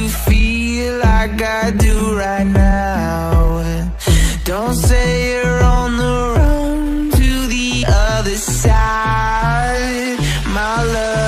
you feel like I do right now. Don't say you're on the run to the other side, my love.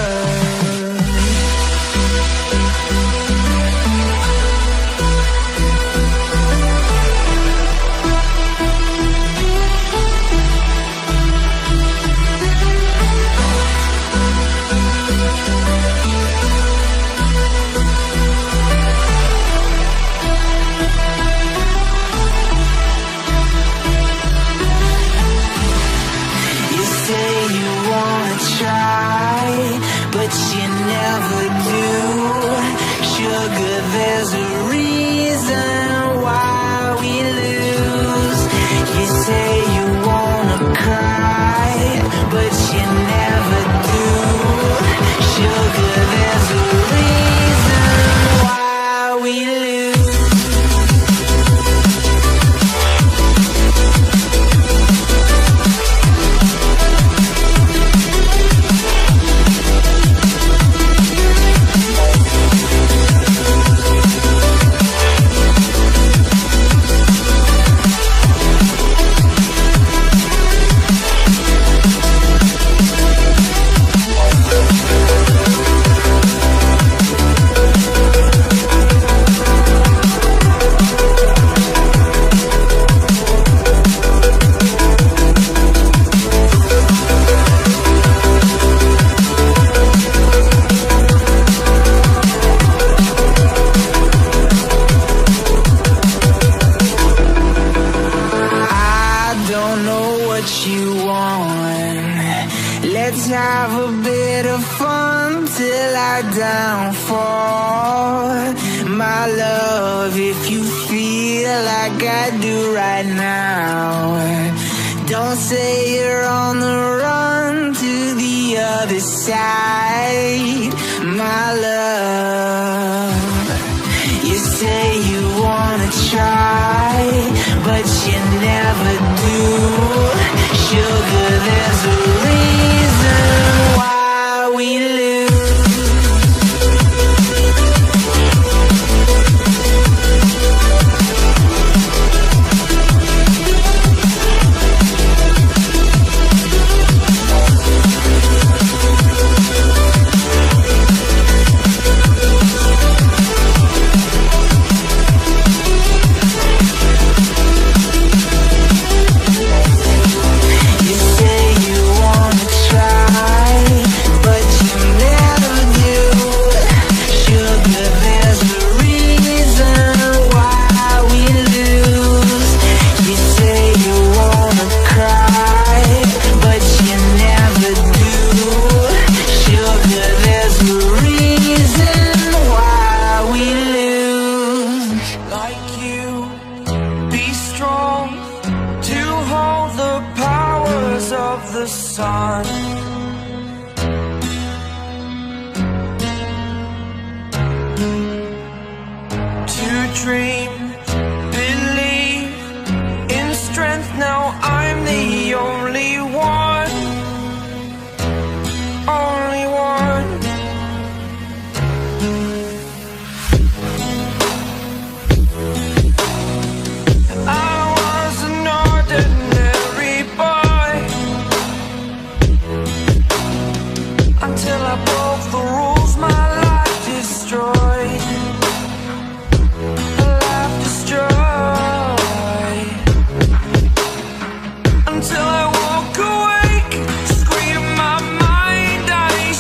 But you never do. Sugar, there's a reason why we lose. You say you wanna cry, but you never do. Sugar, there's a reason why we lose. Let's have a bit of fun till I downfall, my love. If you feel like I do right now, don't say you're on the run to the other side, my love. You say you wanna try, but you never do. Sugar, there's a reason why we lose. Of the sun, to dream, believe in strength. Now I'm the only one, only one. I was an ordinary boy until I broke the rules, my life destroyed. A life destroyed. Until I woke awake, scream my mind, I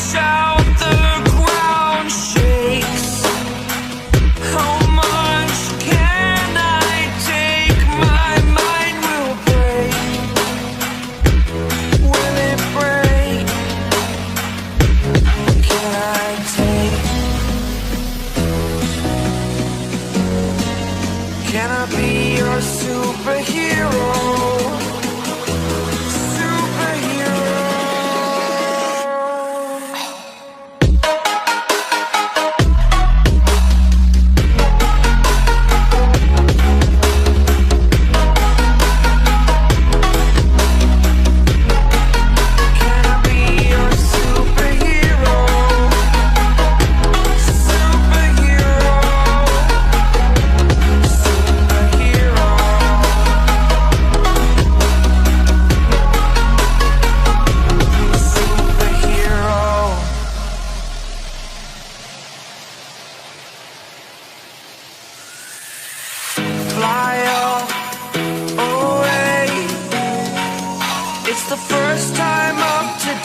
shout, the ground shakes. How much can I take? My mind will break. Will it break? Can I take? Can I be your superhero? Superhero.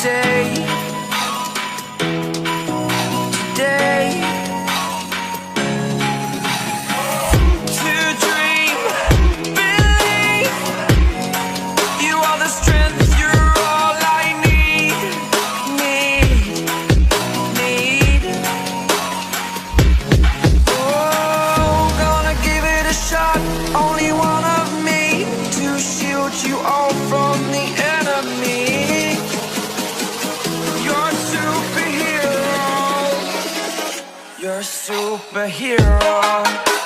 day, today, to dream, believe. You are the strength, you're all I need. Oh, gonna give it a shot, only one of me, to shield you all from the enemy. You're a superhero. You're a superhero.